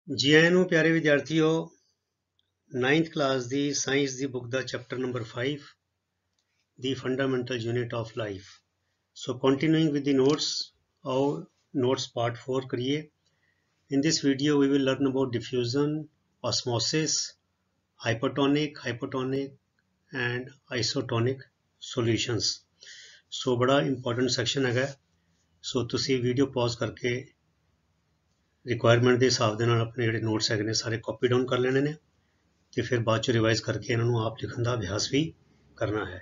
जी आए ਨੂੰ प्यारे विद्यार्थियों 9th क्लास दी साइंस दी बुक दा chapter number 5 the fundamental unit of life. So continuing with the notes, our notes part 4 करिए. In this video we will learn about diffusion, osmosis, hypertonic and isotonic solutions. So बड़ा important section हैगा. So ਤੁਸੀਂ video pause ਕਰਕੇ requirement के हिसाब के अपने जोड़े नोट्स है सारे कॉपी डाउन कर लेने ने तो फिर बाद चो रिवाइज करके इन्हों आप लिखने का अभ्यास भी करना है।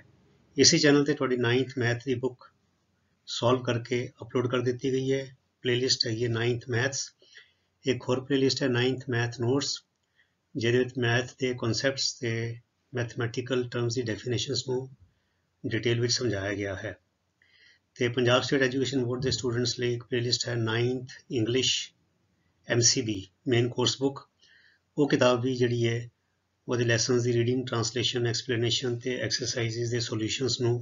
इसी चैनल पर थोड़ी 9th मैथ की बुक सॉल्व करके अपलोड कर दी गई है। प्लेलिस्ट है ये 9th मैथ्स। एक होर प्लेलिस्ट है 9th मैथ नोट्स जिहदे मैथ के कॉन्सैप्ट्स के मैथमैटिकल टर्म्स की डेफिनेशनस को डिटेल में समझाया गया है। तो पंजाब स्टेट एजुकेशन बोर्ड के स्टूडेंट्स लिए एक प्लेलिस्ट है 9th English MCB main course book. वो किताब भी जी है वो लैसनस की रीडिंग ट्रांसलेशन एक्सप्लेनेशन तो एक्सरसाइजिज के सोल्यूशनस नू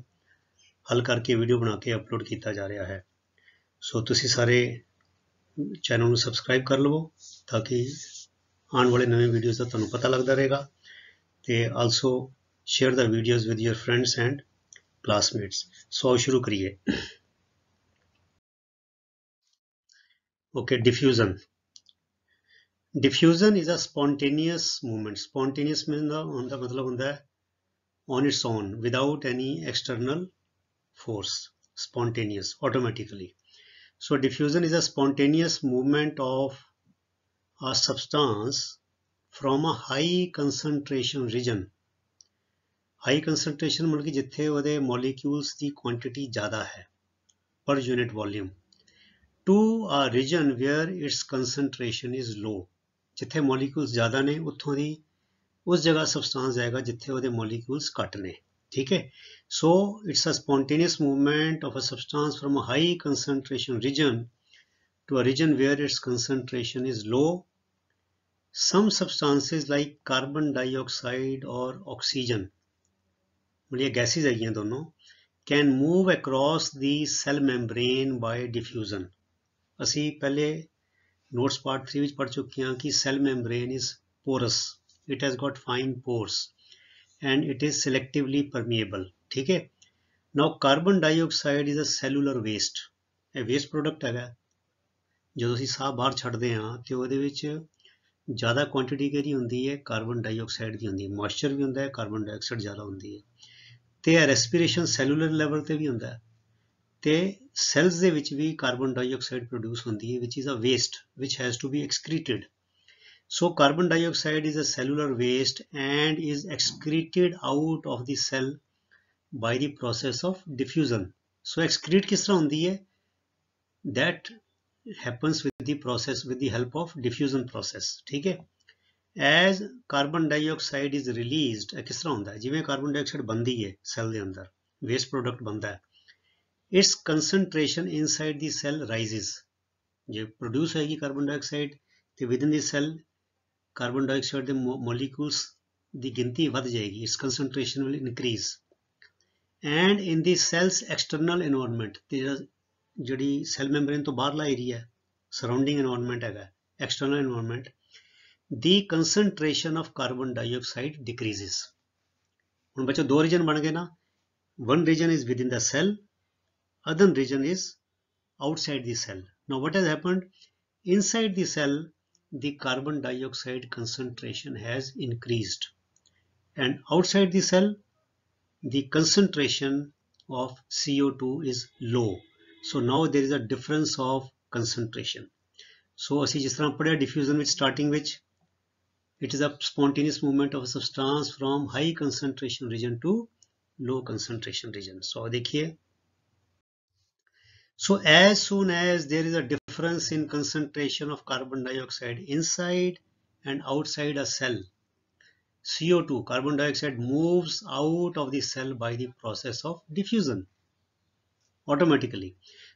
हल करके वीडियो बना के अपलोड किया जा रहा है। सो तुसी सारे चैनल को सबसक्राइब कर लवो ताकि आने वाले नवे वीडियोज़ का तुहानू पता लगता रहेगा। तो also share the videos with your friends and classmates. So आओ शुरू करिए। Okay, diffusion. Diffusion is a spontaneous movement. Spontaneous मतलब होता है on its own without any external force. Spontaneous, automatically. So diffusion is a spontaneous movement of a substance from a high concentration region. High concentration मतलब कि जिथे वो molecules की quantity ज़्यादा है per unit volume to a region where its concentration is low. जिथे molecules ज़्यादा ने उत्थों दी उस जगह सबसटेंस जाएगा जिथे वो मॉलिक्यूल्स घट ने। ठीक है। So it's a spontaneous movement of a substance from a high concentration region to a region where its concentration is low. Some substances like carbon dioxide और ऑक्सीजन मतलब ये गैसेज आई हैं दोनों can move across the cell membrane by diffusion. असी पहले notes part 3 पढ़ चुके हैं कि cell membrane is porous, it has got fine pores and it is selectively permeable. ठीक है। Now carbon dioxide is a cellular waste, ਇਹ waste product है। जो ਅਸੀਂ ਸਾਹ ਬਾਹਰ ਛੱਡਦੇ ਹਾਂ ਤੇ ਉਹਦੇ ਵਿੱਚ ਜ਼ਿਆਦਾ ਕੁਆਂਟੀਟੀ ਕਿਹਦੀ ਹੁੰਦੀ ਹੈ ਕਾਰਬਨ ਡਾਈਆਕਸਾਈਡ ਦੀ ਹੁੰਦੀ ਹੈ। ਮੋਇਸਚਰ ਵੀ ਹੁੰਦਾ ਹੈ, ਕਾਰਬਨ ਡਾਈਆਕਸਾਈਡ ਜ਼ਿਆਦਾ ਹੁੰਦੀ ਹੈ ਤੇ ਇਹ ਰੈਸਪੀਰੇਸ਼ਨ ਸੈਲੂਲਰ ਲੈਵਲ ਤੇ ਵੀ ਹੁੰਦਾ ਹੈ ਤੇ ਸੈਲਸ ਦੇ ਵਿੱਚ ਵੀ ਕਾਰਬਨ ਡਾਈਆਕਸਾਈਡ ਪ੍ਰੋਡਿਊਸ ਹੁੰਦੀ ਹੈ which is a waste which has to be excreted. So carbon dioxide is a cellular waste and is excreted out of the cell by the process of diffusion. So excrete किस तरह होती है? That happens with the process with the help of diffusion process. ठीक है। As carbon dioxide is released किस तरह होता है? जिवें कार्बन डाइऑक्साइड बनती है सैल के अंदर वेस्ट प्रोडक्ट बनता है its concentration inside the cell rises. जो प्रोड्यूस होगी कार्बन डाइऑक्साइड तो within the cell carbon dioxide के मॉलिक्यूल्स की गिनती बढ़ जाएगी, its concentration will increase and in the cell's external environment जी सैल मैम्ब्रेन तो बाहरला एरिया है सराउंडिंग एनवायरनमेंट है external environment the concentration of carbon dioxide decreases. हुण बच्चों दो रीजन बन गए ना, one region is within the cell, other region is outside the cell. Now what has happened? Inside the cell the carbon dioxide concentration has increased and outside the cell the concentration of CO2 is low. So now there is a difference of concentration. So ਅਸੀਂ ਜਿਸ ਤਰ੍ਹਾਂ ਪੜਿਆ diffusion ਵਿੱਚ starting ਵਿੱਚ it is a spontaneous movement of a substance from high concentration region to low concentration region. So देखिए So as soon as there is a difference in concentration of carbon dioxide inside and outside a cell, CO2, carbon dioxide moves out of the cell by the process of diffusion automatically.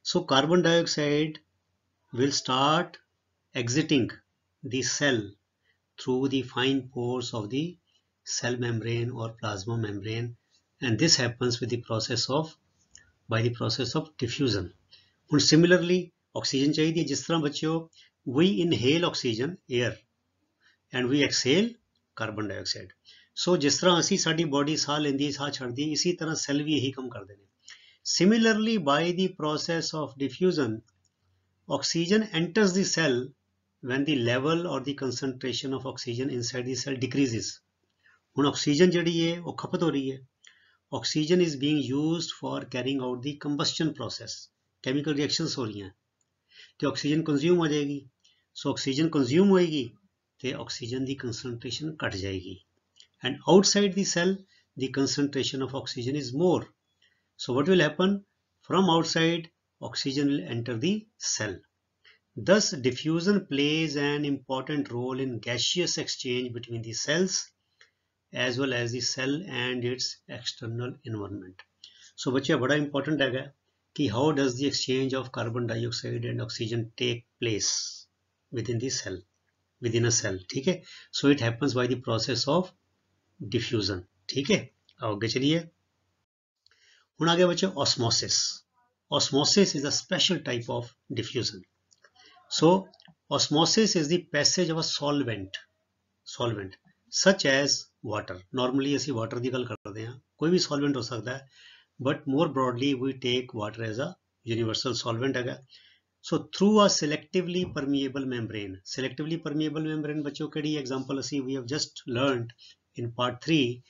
So carbon dioxide will start exiting the cell through the fine pores of the cell membrane or plasma membrane, and this happens with the process of by the process of diffusion. ਹੁਣ similarly oxygen चाहिए जिस तरह बच्चों we inhale oxygen air and we exhale carbon dioxide. So जिस तरह ਅਸੀਂ ਸਾਡੀ body ਸਾਹ ਲੈਂਦੀ ਸਾਹ ਛੱਡਦੀ ਇਸੀ ਤਰ੍ਹਾਂ ਸੈੱਲ ਵੀ ਇਹੀ ਕੰਮ ਕਰਦੇ ਨੇ. Similarly, by the process of diffusion, oxygen enters the cell when the level or the concentration of oxygen inside the cell decreases. ਹੁਣ oxygen ਜਿਹੜੀ ਹੈ ਉਹ ਖਪਤ ਹੋ ਰਹੀ ਹੈ. Oxygen is being used for carrying out the combustion process. Chemical reactions ਹੋ ਰਹੀਆਂ ਤੇ oxygen consume ਹੋ ਜਾਏਗੀ. So oxygen consume ਹੋਏਗੀ ਤੇ oxygen ਦੀ concentration ਘਟ ਜਾਏਗੀ. And outside the cell, the concentration of oxygen is more. So what will happen? From outside, oxygen will enter the cell. Thus, diffusion plays an important role in gaseous exchange between the cells as well as the cell and its external environment. So बच्चे बड़ा important है कि how does the exchange of carbon dioxide and oxygen take place within the cell, within a cell. ठीक है. So it happens by the process of diffusion. ठीक है. आगे चलिए. ਹੁਣ आगे बच्चे osmosis. Osmosis is a special type of diffusion. So osmosis is the passage of a solvent such as water. Normally ਅਸੀਂ water ਦੀ ਗੱਲ ਕਰਦੇ ਹਾਂ. ਕੋਈ ਵੀ solvent ਹੋ ਸਕਦਾ ਹੈ, but more broadly we take water as a universal solvent ਹੈਗਾ. So through a selectively permeable membrane. Selectively permeable membrane बच्चों केड़ी example ਅਸੀਂ we have just learned in part 3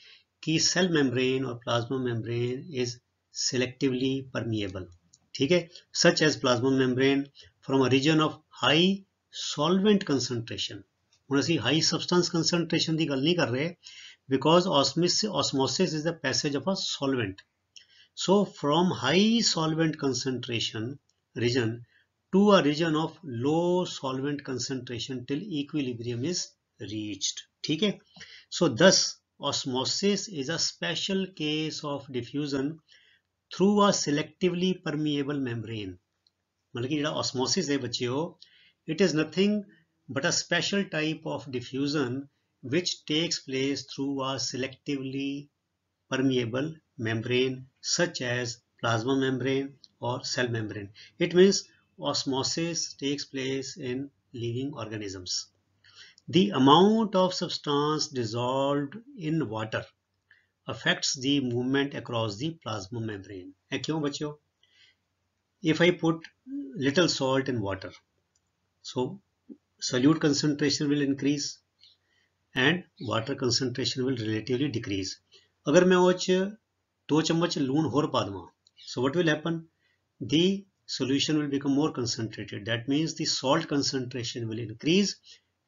कि cell membrane or plasma membrane is selectively permeable. ठीक है. Such as plasma membrane from a region of high solvent concentration. ਹੁਣ ਅਸੀਂ high substance concentration ਦੀ ਗੱਲ ਨਹੀਂ ਕਰ ਰਹੇ because osmosis is the passage of a solvent. So from high solvent concentration region to a region of low solvent concentration till equilibrium is reached. ठीक है. So thus osmosis is a special case of diffusion through a selectively permeable membrane. मतलब कि ਜਿਹੜਾ osmosis है बच्चों, it is nothing but a special type of diffusion which takes place through a selectively permeable membrane such as plasma membrane or cell membrane. It means osmosis takes place in living organisms. The amount of substance dissolved in water affects the movement across the plasma membrane. है क्यों बच्चों? If I put little salt in water, so solute concentration will increase and water concentration will relatively decrease. अगर मैं वो 2 चम्मच लून होर पा दूँ, so what will happen? The solution will become more concentrated. That means the salt concentration will increase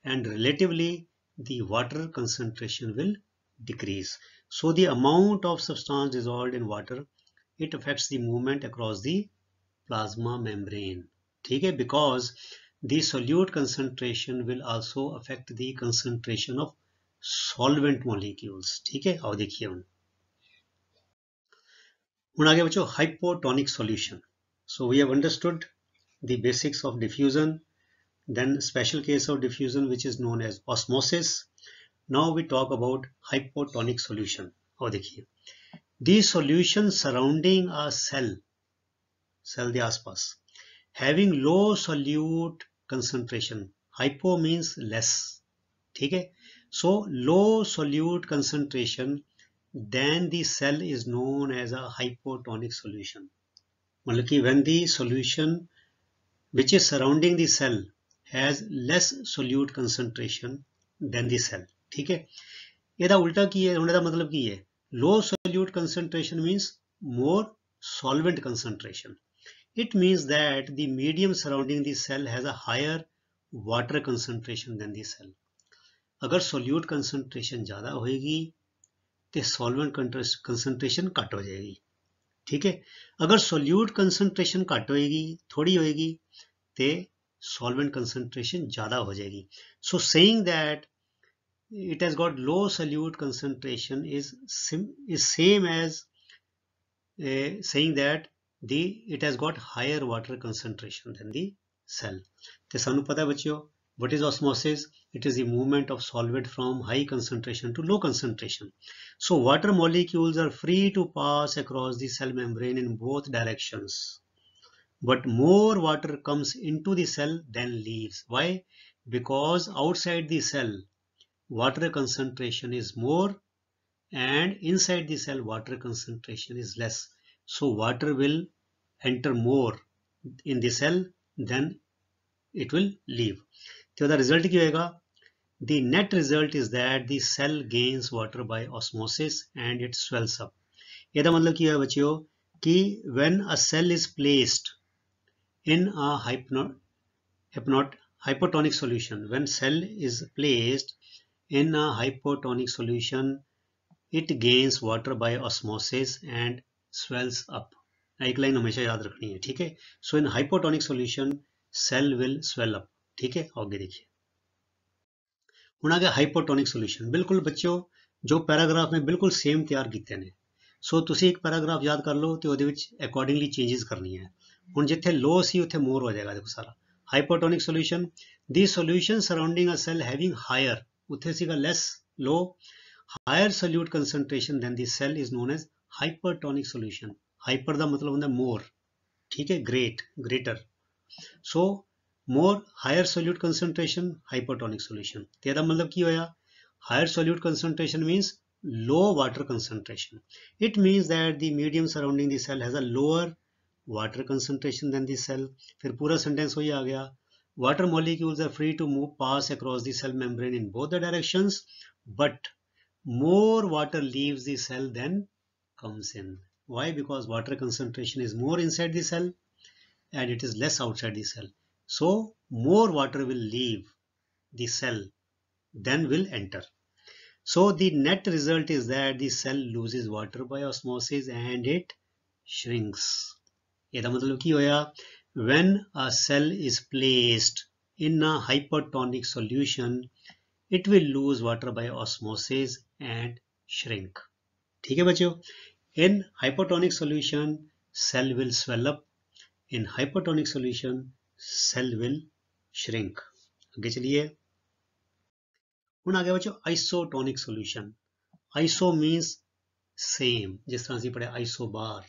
and relatively the water concentration will decrease. So the amount of substance dissolved in water, it affects the movement across the plasma membrane. ठीक है. Because the solute concentration will also affect the concentration of solvent molecules. ठीक है. आओ देखिए ਹੁਣ आगे बच्चों hypotonic solution. So we have understood the basics of diffusion, then special case of diffusion which is known as osmosis. Now we talk about hypotonic solution. आओ देखिए. The solution surrounding a cell के आसपास having low solute concentration. Hypo means less. ठीक है. So low solute concentration, then the cell is known as a hypotonic solution. मतलब कि when the solution which is surrounding the cell has less solute concentration than the cell. ठीक है. ਇਹਦਾ ਉਲਟਾ ਕੀ ਹੈ? ਹੁਣ ਇਹਦਾ ਮਤਲਬ ਕੀ ਹੈ? Low solute concentration means more solvent concentration. It means that the medium surrounding the cell has a higher water concentration than the cell. अगर solute concentration ज़्यादा होएगी तो solvent concentration घट हो जाएगी. ठीक है. अगर solute concentration घट होएगी, थोड़ी होएगी तो solvent concentration ज़्यादा हो जाएगी. So saying that it has got low solute concentration is same as saying that it has got higher water concentration than the cell. तो सानू पता है बच्चों, what is osmosis? It is the movement of solvent from high concentration to low concentration. So water molecules are free to pass across the cell membrane in both directions, but more water comes into the cell than leaves. Why? Because outside the cell water concentration is more, and inside the cell water concentration is less. So water will enter more in the cell than it will leave. तो the result क्या होगा? The net result is that the cell gains water by osmosis and it swells up. ਇਹਦਾ मतलब ਕੀ ਹੋਇਆ ਬੱਚਿਓ कि when a cell is placed in a hypotonic solution, when cell is placed in a hypotonic solution, it gains water by osmosis and swells up. एक line हमेशा याद रखनी है, ठीक है. So in hypotonic solution cell will swell up. ठीक है, आगे देखिए. ਹੁਣ आ गया hypotonic solution. बिल्कुल बच्चों जो पैराग्राफ में बिल्कुल सेम तैयार ਕੀਤੇ ਨੇ. ਸੋ ਤੁਸੀਂ ਇੱਕ ਪੈਰਾਗ੍ਰਾਫ ਯਾਦ ਕਰ ਲਓ ਤੇ ਉਹਦੇ ਵਿੱਚ ਅਕੋਰਡਿੰਗਲੀ ਚੇਂजेस ਕਰਨੀਆਂ ਹੈ. ਹੁਣ ਜਿੱਥੇ ਲੋ ਸੀ ਉੱਥੇ ਮੋਰ ਹੋ ਜਾਏਗਾ. ਦੇਖੋ ਸਾਰਾ hypotonic solution, the solution surrounding a cell having higher, ਉੱਥੇ ਸੀਗਾ less low, higher solute concentration than the cell is known as hypertonic solution. Hyper ਦਾ ਮਤਲਬ ਹੁੰਦਾ ਮੋਰ, ਠੀਕ ਹੈ, great, greater. So more higher solute concentration hypertonic solution. ਤੇ ਇਹਦਾ ਮਤਲਬ ਕੀ ਹੋਇਆ? Higher solute concentration means low water concentration. It means that the medium surrounding the cell has a lower water concentration than the cell. फिर पूरा sentence वही आ गया. Water molecules are free to move pass across the cell membrane in both the directions, but more water leaves the cell than comes in. Why? Because water concentration is more inside the cell and it is less outside the cell. So more water will leave the cell than will enter. So the net result is that the cell loses water by osmosis and it shrinks. ਇਹਦਾ ਮਤਲਬ ਕੀ ਹੋਇਆ? When a cell is placed in a hypertonic solution, it will lose water by osmosis and shrink. ठीक है बच्चों? In hypotonic solution, cell will swell up. In hypertonic solution, cell will shrink. आगे चलिए. ਹੁਣ आ गया बच्चों isotonic solution. Iso means same, जिस तरह से पढ़े आइसोबार,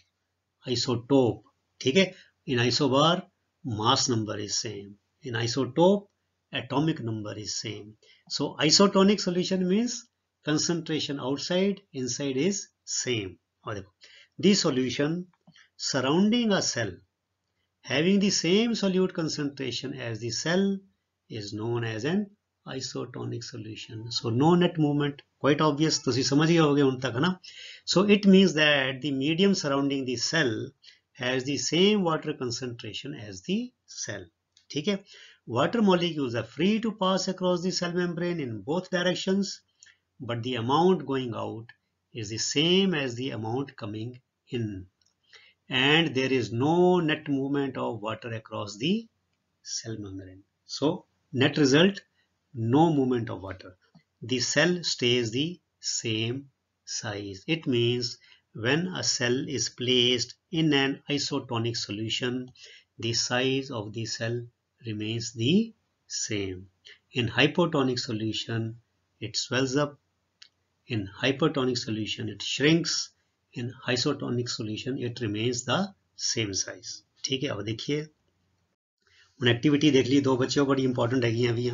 आइसोटोप, ठीक है. In isobar mass number is same, in isotope atomic number is same. So isotonic solution means concentration outside, inside is same. और देखो the solution surrounding a cell having the same solute concentration as the cell is known as an isotonic solution. So no net movement, quite obvious, ਤੁਸੀਂ ਸਮਝ ਗਏ ਹੋਗੇ ਹੁਣ ਤੱਕ ਨਾ. So it means that the medium surrounding the cell has the same water concentration as the cell. ठीक है. Water molecules are free to pass across the cell membrane in both directions, but the amount going out is the same as the amount coming in, and there is no net movement of water across the cell membrane. So net result, no movement of water. The cell stays the same size. It means when a cell is placed in an isotonic solution, the size of the cell remains the same. In hypotonic solution, it swells up. In hypertonic solution, it shrinks. In isotonic solution, it remains the same size. ठीक है. अब देखिए ਹੁਣ activity देख ली दो बच्चों, बड़ी important है अभी.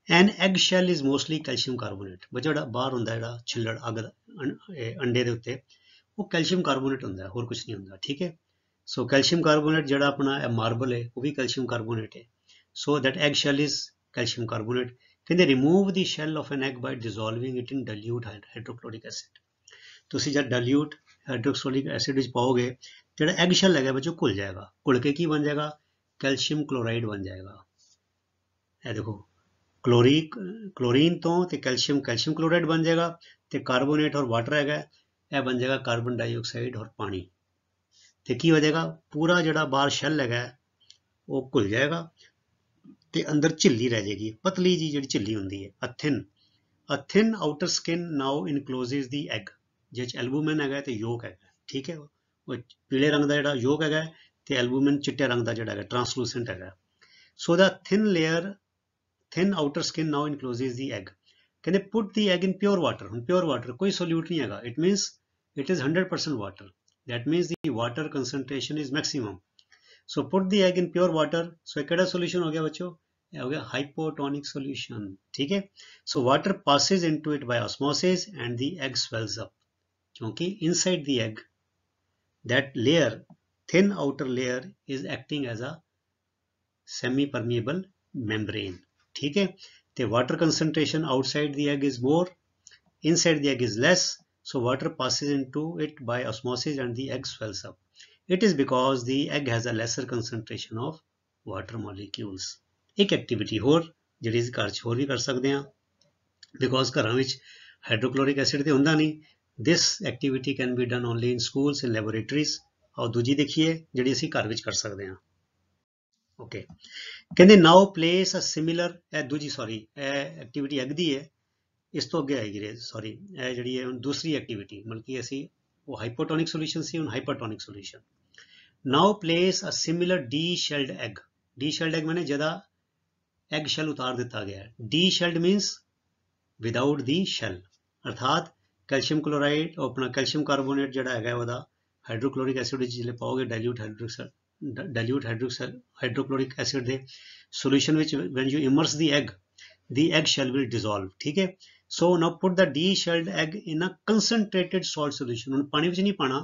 An egg shell is mostly calcium carbonate. बच्चा ਜਿਹੜਾ ਬਾਹਰ ਹੁੰਦਾ ਜਿਹੜਾ ਛਿੱਲੜ ਅੱਗ ਅੰਡੇ ਦੇ ਉੱਤੇ ਉਹ ਕੈਲਸ਼ੀਅਮ ਕਾਰਬੋਨੇਟ ਹੁੰਦਾ, ਹੋਰ ਕੁਝ ਨਹੀਂ ਹੁੰਦਾ. ਠੀਕ ਹੈ. ਸੋ ਕੈਲਸ਼ੀਅਮ ਕਾਰਬੋਨੇਟ ਜਿਹੜਾ ਆਪਣਾ ਮਾਰਬਲ ਹੈ ਉਹ ਵੀ ਕੈਲਸ਼ੀਅਮ ਕਾਰਬੋਨੇਟ ਹੈ. So that egg shell is calcium carbonate. ਕਹਿੰਦੇ remove the shell of an egg by dissolving it in dilute hydrochloric acid. ਤੁਸੀਂ ਜਦ ਡਾਇਲੂਟ ਹਾਈਡਰੋਕਲੋਰਿਕ ਐਸਿਡ ਵਿੱਚ ਪਾਓਗੇ ਜਿਹੜਾ ਐਗ ਸ਼ੈਲ ਹੈਗਾ ਬੱਚੋ ਘੁਲ ਜਾਏਗਾ. ਘੁਲ ਕੇ ਕੀ ਬਣ ਜਾਏਗਾ? ਕੈਲਸ਼ੀਅਮ ਕਲੋਰਾਈਡ ਬਣ ਜਾਏਗਾ. ਇਹ ਦੇਖੋ क्लोरीन तो कैल्शियम क्लोराइड बन जाएगा, तो कार्बोनेट और वाटर है यह बन जाएगा कार्बन डाइऑक्साइड और पानी. तो की हो जाएगा? पूरा जो बाहर शैल है वो घुल जाएगा, तो अंदर झिल्ली रह जाएगी, पतली जी जी झिल्ली होंगी है. A thin outer skin now encloses the egg, जिस एल्बूमिन है तो योक है. ठीक है. वो पीले रंग का जो योक है तो एल्बूमिन चिट्टे रंग का जोड़ा है ट्रांसलूसेंट है. So the thin outer skin now encloses the egg. कहते put the egg in pure water. हम प्योर वाटर कोई सोल्यूट नहीं है, it means it is 100% water. That means the water concentration is maximum. So put the egg in pure water. So केड़ा solution हो गया बच्चों? हो गया हाइपोटोनिक सॉल्यूशन, ठीक है। So water passes into it by osmosis and the egg swells up, क्योंकि inside the egg that layer, thin outer layer is acting as a semi permeable membrane, ठीक है। The water concentration outside the egg is more, inside the egg is less, so water passes into it by osmosis and the egg swells up. It is because the egg has a lesser concentration of water molecules. एक activity ਹੋਰ ਜਿਹੜੀ ਅਸੀਂ ਘਰ 'ਚ ਹੋਰ ਵੀ ਕਰ ਸਕਦੇ ਹਾਂ, ਬਿਕੋਜ਼ ਘਰਾਂ ਵਿੱਚ ਹਾਈਡਰੋਕਲੋਰਿਕ ਐਸਿਡ ਤੇ ਹੁੰਦਾ ਨਹੀਂ। This activity can be done only in schools, in laboratories. ਆਓ ਦੂਜੀ ਦੇਖੀਏ ਜਿਹੜੀ ਅਸੀਂ ਘਰ ਵਿੱਚ ਕਰ ਸਕਦੇ ਹਾਂ। ਓਕੇ, ਕਹਿੰਦੇ ਨਾਓ ਪਲੇਸ ਅ ਸਿਮਿਲਰ, ਇਹ ਦੂਜੀ ਸੌਰੀ ਇਹ ਐਕਟੀਵਿਟੀ ਐਗ ਦੀ ਹੈ, ਇਸ ਤੋਂ ਅੱਗੇ ਆਏਗੀ ਰੇ ਸੌਰੀ, ਇਹ ਜਿਹੜੀ ਹੈ ਦੂਸਰੀ ਐਕਟੀਵਿਟੀ, ਮਤਲਬ ਕਿ ਅਸੀਂ ਉਹ ਹਾਈਪੋਟੋਨਿਕ ਸੋਲੂਸ਼ਨ ਸੀ, ਹੁਣ hypertonic solution. Now place a similar deshelled egg, deshelled egg ਮੈਨੇ ਜਿਹਦਾ ਐਗ ਸ਼ੈਲ ਉਤਾਰ ਦਿੱਤਾ ਗਿਆ ਹੈ। Deshelled means without the shell, ਅਰਥਾਤ ਕੈਲਸ਼ੀਅਮ ਕਲੋਰਾਈਡ ਆਪਣਾ ਕੈਲਸ਼ੀਅਮ ਕਾਰਬੋਨੇਟ ਜਿਹੜਾ ਹੈਗਾ ਉਹਦਾ ਹਾਈਡਰੋਕਲੋਰਿਕ ਐਸਿਡ ਵਿੱਚ ਜਿਹੜੇ ਪਾਓਗੇ ਡਾਇਲੂਟ ਹਾਈਡਰੋਕਲੋਰਿਕ ਐਸਿਡ ਦੇ ਸੋਲੂਸ਼ਨ ਵਿੱਚ, when you immerse the egg shell will dissolve, ਠੀਕ ਹੈ। so now put the de-shelled egg in a concentrated salt solution, ਹੁਣ ਪਾਣੀ ਵਿੱਚ ਨਹੀਂ ਪਾਣਾ,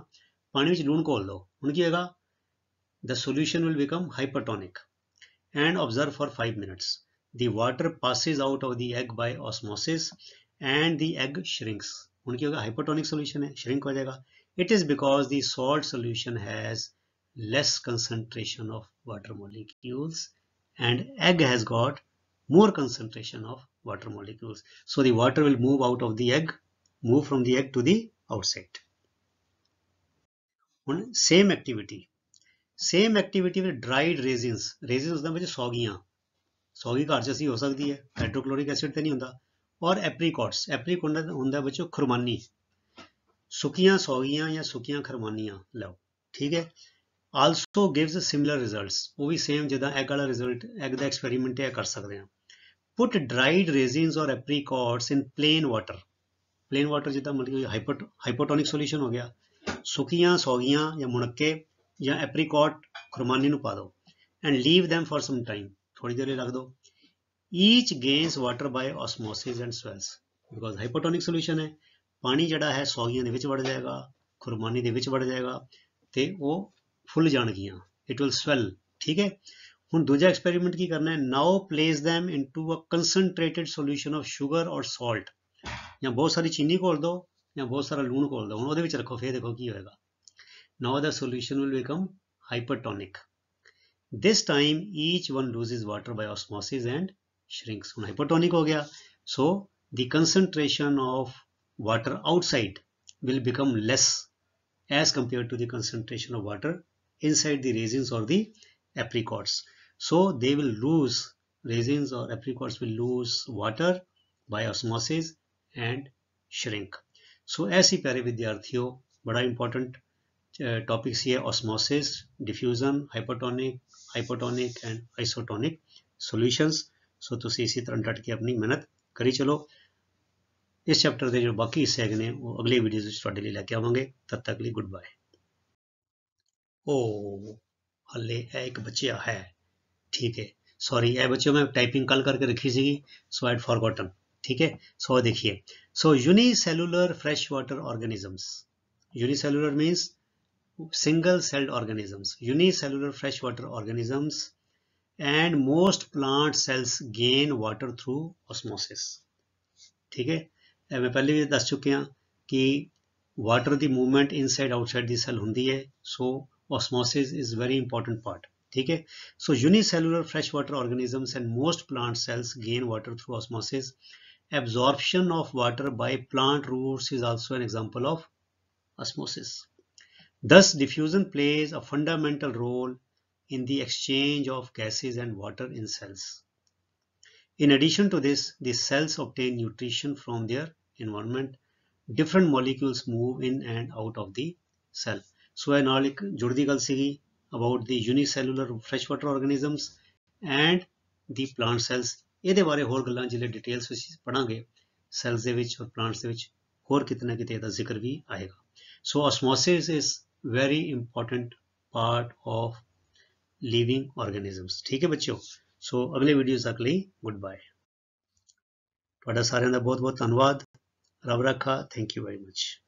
ਪਾਣੀ ਵਿੱਚ ਲੂਣ ਘੋਲ ਦਿਓ, ਹੁਣ ਕੀ ਹੋਏਗਾ, the solution will become hypertonic, and observe for 5 minutes. The water passes out of the egg by osmosis and the egg shrinks, ਹੁਣ ਕੀ ਹੋगा, hypertonic solution है, shrink हो जाएगा। it is because the salt solution has less concentration of water molecules and egg has got more concentration of water molecules, so the water will move out of the egg, move from the egg to the outside. ਹੁਣ same activity with dried raisins, raisins ਦਾ ਵਿੱਚ ਸੌਗੀਆਂ, ਸੌਗੀ ਘਰ 'ਚ ਅਸੀਂ ਹੋ ਸਕਦੀ ਹੈ, ਹਾਈਡਰੋਕਲੋਰਿਕ acid ਤੇ ਨਹੀਂ ਹੁੰਦਾ। ਔਰ ਐਪਰੀਕੋਟਸ, ਐਪਰੀਕੋਟ ਹੁੰਦਾ ਵਿੱਚੋਂ ਖੁਰਮਾਨੀ, ਸੁੱਕੀਆਂ ਸੌਗੀਆਂ ਜਾਂ ਸੁੱਕੀਆਂ ਖੁਰਮਾਨੀਆਂ ਲਓ, ਠੀਕ ਹੈ। also gives similar results, ਉਹ ਵੀ ਸੇਮ ਜਿੱਦਾਂ ਐਗ ਵਾਲਾ ਰਿਜ਼ਲਟ, ਐਗ ਦਾ ਐਕਸਪੈਰੀਮੈਂਟ ਇਹ ਕਰ ਸਕਦੇ ਹਾਂ। put dried raisins or apricots in plain water, plain water ਜਿੱਦਾਂ ਮਤਲਬ ਕਿ ਹਾਈਪੋਟੋਨਿਕ ਸੋਲੂਸ਼ਨ ਹੋ ਗਿਆ, ਸੁੱਕੀਆਂ ਸੌਗੀਆਂ ਜਾਂ ਮੁਣੱਕੇ ਜਾਂ ਐਪਰੀਕੋਟ ਖੁਰਮਾਨੀ ਨੂੰ ਪਾ ਦਿਓ, and leave them for some time, ਥੋੜੀ ਦੇਰ ਲਈ ਰੱਖ ਦਿਓ। each gains water by osmosis and swells, because hypotonic solution ਹੈ, ਪਾਣੀ ਜਿਹੜਾ ਹੈ ਸੌਗੀਆਂ ਦੇ ਵਿੱਚ ਵੜ ਜਾਏਗਾ, ਖੁਰਮਾਨੀ ਦੇ ਵਿੱਚ ਵੜ ਜਾਏਗਾ ਤੇ ਉਹ ਫੁੱਲ ਜਾਣਗੀਆਂ, ਇਟ ਵਿਲ ਸਵੈਲ, ਠੀਕ ਹੈ। ਹੁਣ ਦੂਜਾ ਐਕਸਪੈਰੀਮੈਂਟ ਕੀ ਕਰਨਾ ਹੈ, ਨਾਓ place them into a concentrated solution of sugar or salt, ਜਾਂ ਬਹੁਤ ਸਾਰੀ ਚੀਨੀ ਘੋਲ ਦਿਓ ਜਾਂ ਬਹੁਤ ਸਾਰਾ ਲੂਣ ਘੋਲ ਦਿਓ, ਹੁਣ ਉਹਦੇ ਵਿੱਚ ਰੱਖੋ, ਫਿਰ ਦੇਖੋ ਕੀ ਹੋਏਗਾ। now the solution will become hypertonic, this time each one loses water by osmosis and shrinks, ਹੁਣ hypertonic ਹੋ ਗਿਆ, so the concentration of water outside will become less as compared to the concentration of water inside the raisins or the apricots, so they will lose, raisins or apricots will lose water by osmosis and shrink. so ऐसे प्यारे विद्यार्थियों, बड़ा important topic सी है osmosis, diffusion, hypertonic and isotonic solutions, so ਤੁਸੀਂ ਇਸੇ ਤਰ੍ਹਾਂ ਡਟ ਕੇ ਆਪਣੀ ਮਿਹਨਤ ਕਰੀ ਚਲੋ। ਇਸ ਚੈਪਟਰ ਦੇ ਜੋ ਬਾਕੀ ਹਿੱਸੇ ਨੇ ਉਹ ਅਗਲੇ ਵੀਡੀਓਜ਼ ਵਿੱਚ ਤੁਹਾਡੇ ਲਈ ਲੈ ਕੇ ਆਵਾਂਗੇ, ਤਦ ਤੱਕ ਲਈ ਗੁੱਡ ਬਾਏ। ਹਲੇ ਇਹ ਇੱਕ ਬਚਿਆ ਹੈ, ਠੀਕ ਹੈ, ਸੌਰੀ ਇਹ ਬੱਚਿਓ ਮੈਂ ਟਾਈਪਿੰਗ ਕੱਲ ਕਰਕੇ ਰੱਖੀ ਸੀਗੀ, ਸੋ ਆਈ ਹੈਡ ਫॉरगॉटन, ਠੀਕ ਹੈ। ਸੋ ਦੇਖੀਏ, so unicellular fresh water organisms, unicellular means single celled organisms, unicellular fresh water organisms and most plant cells gain water through osmosis, ठीक है। मैं पहले भी दस चुके हैं कि water the movement inside outside the cell होंदी है, सो osmosis is very important part, ठीक है। so unicellular fresh water organisms and most plant cells gain water through osmosis. Absorption of water by plant roots is also an example of osmosis. Thus diffusion plays a fundamental role in the exchange of gases and water in cells. In addition to this, the cells obtain nutrition from their environment. Different molecules move in and out of the cell. So ਇਹ ਨਾਲ ਇੱਕ ਜੁੜਦੀ ਗੱਲ ਸੀਗੀ about the unicellular freshwater organisms and the plant cells। ਇਹਦੇ ਬਾਰੇ ਹੋਰ ਗੱਲਾਂ ਜਿਹੜੇ ਡਿਟੇਲਸ ਵਿੱਚ ਪੜਾਂਗੇ ਸੈਲਸ ਦੇ ਵਿੱਚ ਔਰ ਪਲਾਂਟਸ ਦੇ ਵਿੱਚ, ਹੋਰ ਕਿਤੇ ਨਾ ਕਿਤੇ ਇਹਦਾ ਜ਼ਿਕਰ ਵੀ ਆਏਗਾ। ਸੋ osmosis is very important part of living organisms, ठीक है बच्चों। ਸੋ ਅਗਲੇ ਵੀਡੀਓ ਤੱਕ ਲਈ ਗੁੱਡ ਬਾਏ। ਤੁਹਾਡਾ ਸਾਰਿਆਂ ਦਾ ਬਹੁਤ ਬਹੁਤ ਧੰਨਵਾਦ। ਰੱਬ ਰੱਖਾ। Thank you very much.